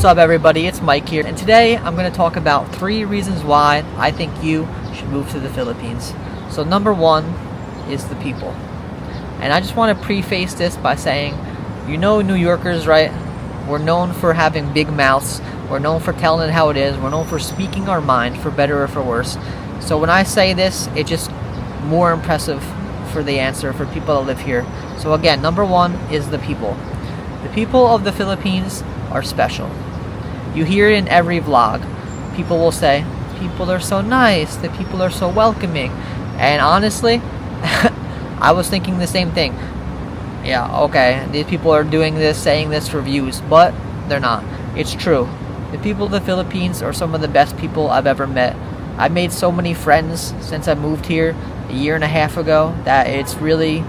up, everybody? It's Mike here, and today I'm going to talk about 3 reasons why I think you should move to the Philippines. So number 1 is the people. And I just want to preface this by saying, you know New Yorkers, right? We're known for having big mouths. We're known for telling it how it is. We're known for speaking our mind, for better or for worse. So when I say this, it's just more impressive for the answer for people that live here. So again, number 1 is the people. The people of the Philippines are special. You hear it in every vlog. People will say, people are so nice, the people are so welcoming. And honestly, I was thinking the same thing. Yeah, okay, these people are doing this, saying this for views, but they're not. It's true. The people of the Philippines are some of the best people I've ever met. I've made so many friends since I moved here a year and a half ago that it's really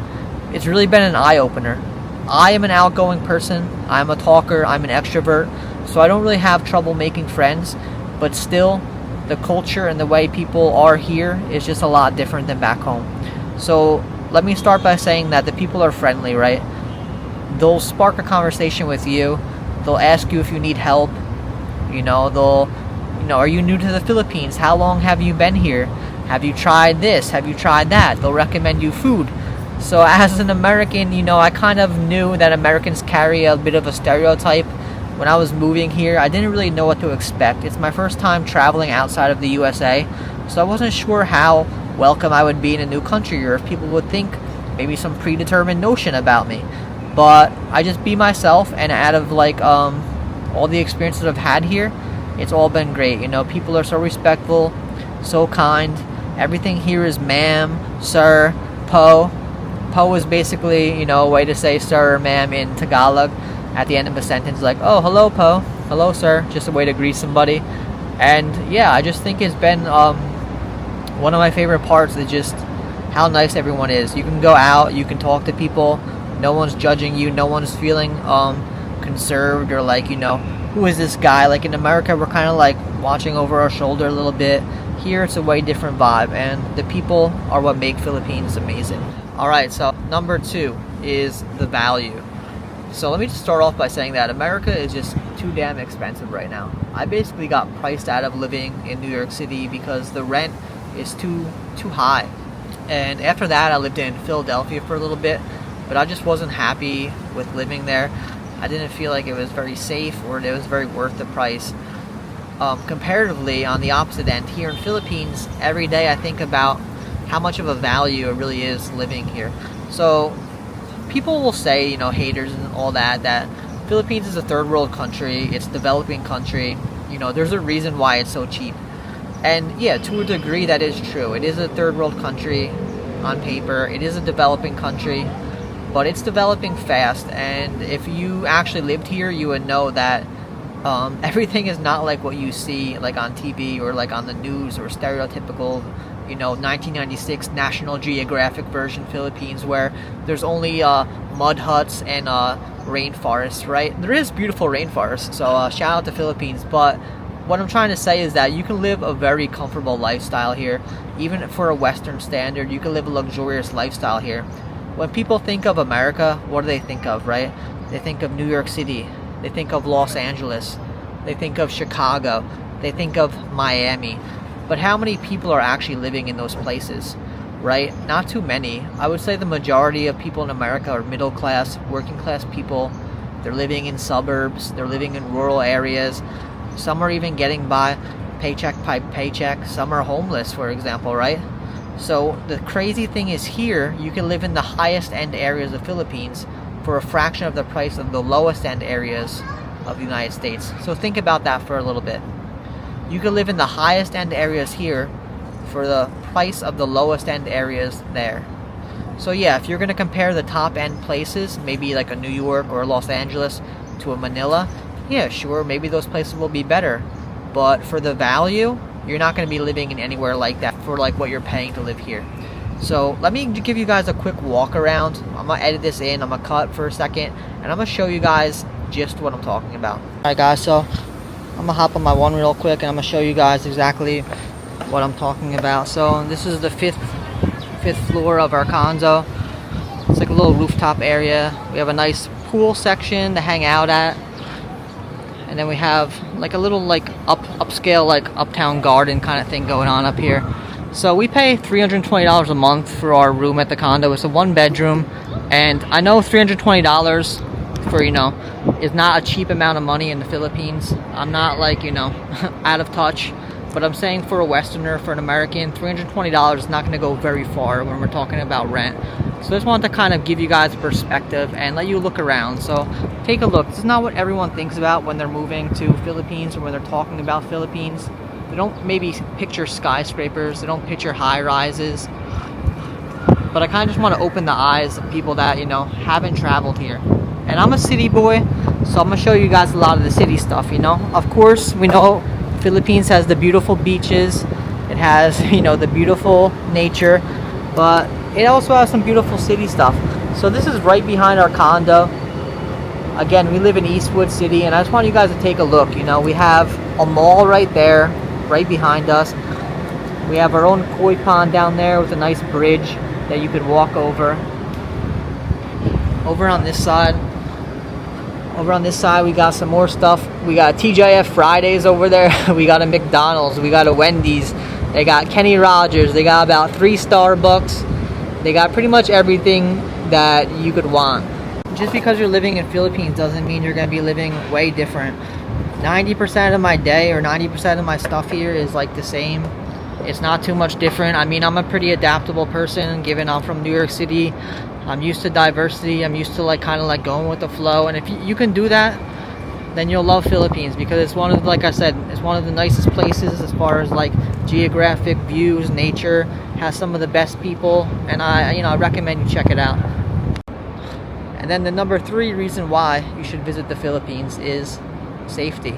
been an eye-opener. I am an outgoing person, I'm a talker, I'm an extrovert, so I don't really have trouble making friends, but still, the culture and the way people are here is just a lot different than back home. So let me start by saying that the people are friendly, right? They'll spark a conversation with you, they'll ask you if you need help, are you new to the Philippines? How long have you been here? Have you tried this? Have you tried that? They'll recommend you food. So as an American, I kind of knew that Americans carry a bit of a stereotype. When I was moving here, I didn't really know what to expect. It's my first time traveling outside of the USA, so I wasn't sure how welcome I would be in a new country, or if people would think maybe some predetermined notion about me. But I just be myself, and out of all the experiences I've had here, it's all been great. People are so respectful, so kind. Everything here is ma'am, sir, po. Po is basically, a way to say sir or ma'am in Tagalog at the end of a sentence, like, oh, hello, po, hello, sir, just a way to greet somebody. And yeah, I just think it's been one of my favorite parts is just how nice everyone is. You can go out, you can talk to people, no one's judging you, no one's feeling conserved or who is this guy? Like in America, we're kind of watching over our shoulder a little bit. Here it's a way different vibe, and the people are what make Philippines amazing. Alright, so number 2 is the value. So let me just start off by saying that America is just too damn expensive right now. I basically got priced out of living in New York City because the rent is too high. And after that, I lived in Philadelphia for a little bit, but I just wasn't happy with living there. I didn't feel like it was very safe or it was very worth the price. Comparatively, on the opposite end, here in Philippines, every day I think about how much of a value it really is living here. So people will say, haters and all that Philippines is a third world country, it's a developing country, there's a reason why it's so cheap. And yeah, to a degree that is true. It is a third world country on paper, it is a developing country, but it's developing fast, and if you actually lived here, you would know that everything is not like what you see on TV or on the news or stereotypical 1996 National Geographic version Philippines, where there's only mud huts and rainforests, right? There is beautiful rainforests, so shout out to Philippines, but what I'm trying to say is that you can live a very comfortable lifestyle here. Even for a Western standard, you can live a luxurious lifestyle here. When people think of America, what do they think of, right? They think of New York City, they think of Los Angeles, they think of Chicago, they think of Miami. But how many people are actually living in those places, right? Not too many. I would say the majority of people in America are middle class, working class people. They're living in suburbs, they're living in rural areas. Some are even getting by paycheck by paycheck. Some are homeless, for example, right? So the crazy thing is here, you can live in the highest end areas of Philippines for a fraction of the price of the lowest end areas of the United States. So think about that for a little bit. You can live in the highest end areas here for the price of the lowest end areas there. So yeah, if you're going to compare the top end places, maybe like a New York or Los Angeles to a Manila, yeah, sure, maybe those places will be better. But for the value, you're not going to be living in anywhere like that for what you're paying to live here. So let me give you guys a quick walk around. I'm going to edit this in, I'm going to cut for a second, and I'm going to show you guys just what I'm talking about. Alright guys, so I'm going to hop on my one real quick and I'm going to show you guys exactly what I'm talking about. So this is the fifth floor of our condo. It's like a little rooftop area. We have a nice pool section to hang out at. And then we have like a little like upscale like uptown garden kind of thing going on up here. So we pay $320 a month for our room at the condo. It's a 1-bedroom, and I know $320 for, you know, is not a cheap amount of money in the Philippines. I'm not like, you know, out of touch, but I'm saying for a Westerner, for an American, $320 is not going to go very far when we're talking about rent. So I just wanted to kind of give you guys perspective and let you look around. So take a look. This is not what everyone thinks about when they're moving to Philippines or when they're talking about Philippines. They don't maybe picture skyscrapers. They don't picture high rises. But I kind of just want to open the eyes of people that, you know, haven't traveled here. And I'm a city boy, so I'm going to show you guys a lot of the city stuff, you know. Of course, we know Philippines has the beautiful beaches. It has, you know, the beautiful nature. But it also has some beautiful city stuff. So this is right behind our condo. Again, we live in Eastwood City, and I just want you guys to take a look. You know, we have a mall right there, right behind us. We have our own koi pond down there with a nice bridge that you could walk over. Over on this side, we got some more stuff. We got TGIF Fridays over there. We got a McDonald's. We got a Wendy's. They got Kenny Rogers. They got about 3 Starbucks. They got pretty much everything that you could want. Just because you're living in Philippines doesn't mean you're going to be living way different. 90% of my day or 90% of my stuff here is like the same. It's not too much different. I mean, I'm a pretty adaptable person, given I'm from New York City. I'm used to diversity. I'm used to like kind of like going with the flow. And if you can do that, then you'll love Philippines, because it's one of, like I said, it's one of the nicest places as far as like geographic views, nature, has some of the best people, and I recommend you check it out. And then the number 3 reason why you should visit the Philippines is safety.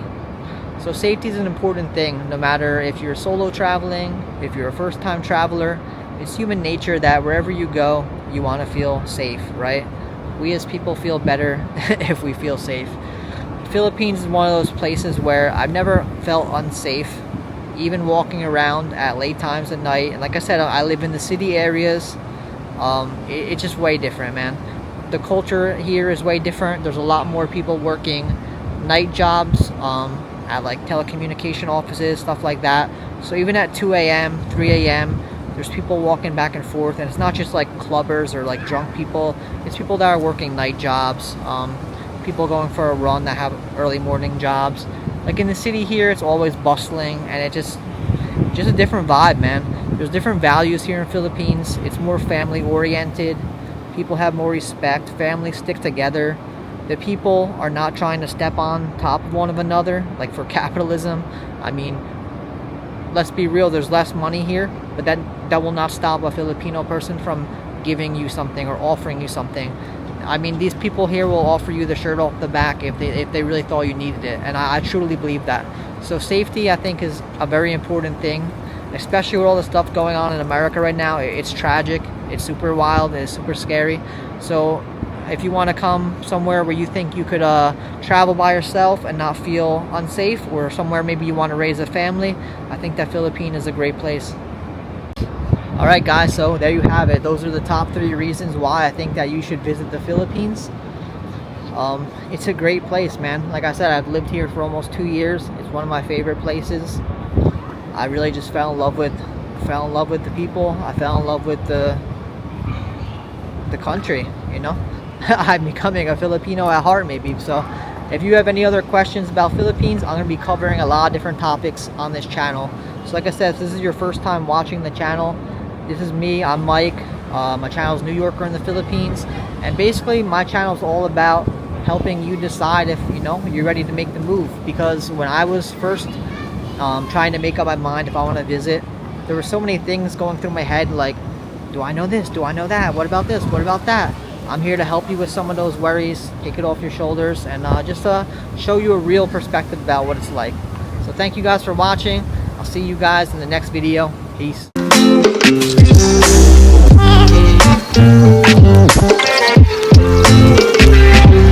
So safety is an important thing, no matter if you're solo traveling, if you're a first-time traveler. It's human nature that wherever you go, you want to feel safe, right? We as people feel better if we feel safe. The Philippines is one of those places where I've never felt unsafe, even walking around at late times at night. And like I said, I live in the city areas. It's just way different, man. The culture here is way different. There's a lot more people working night jobs at like telecommunication offices, stuff like that. So even at 2 a.m., 3 a.m., there's people walking back and forth, and it's not just like clubbers or like drunk people. It's people that are working night jobs, people going for a run that have early morning jobs. Like in the city here, it's always bustling, and it just a different vibe, man. There's different values here in Philippines. It's more family oriented. People have more respect. Families stick together. The people are not trying to step on top of one of another, like for capitalism. I mean, let's be real, there's less money here, but that will not stop a Filipino person from giving you something or offering you something. I mean, these people here will offer you the shirt off the back if they really thought you needed it, and I truly believe that. So safety, I think, is a very important thing, especially with all the stuff going on in America right now. It's tragic, it's super wild, it's super scary. So if you want to come somewhere where you think you could travel by yourself and not feel unsafe, or somewhere maybe you want to raise a family, I think that Philippines is a great place. Alright guys, so there you have it. Those are the top 3 reasons why I think that you should visit the Philippines. It's a great place, man. Like I said, I've lived here for almost 2 years. It's one of my favorite places. I really just fell in love with the people. I fell in love with the country, you know. I'm becoming a Filipino at heart, maybe. So if you have any other questions about Philippines, I'm going to be covering a lot of different topics on this channel. So like I said, if this is your first time watching the channel, this is me. I'm Mike. My channel is New Yorker in the Philippines, and basically my channel is all about helping you decide if you're ready to make the move. Because when I was first trying to make up my mind if I want to visit, there were so many things going through my head, like, do I know this? Do I know that? What about this? What about that? I'm here to help you with some of those worries, take it off your shoulders, and just show you a real perspective about what it's like. So thank you guys for watching. I'll see you guys in the next video. Peace.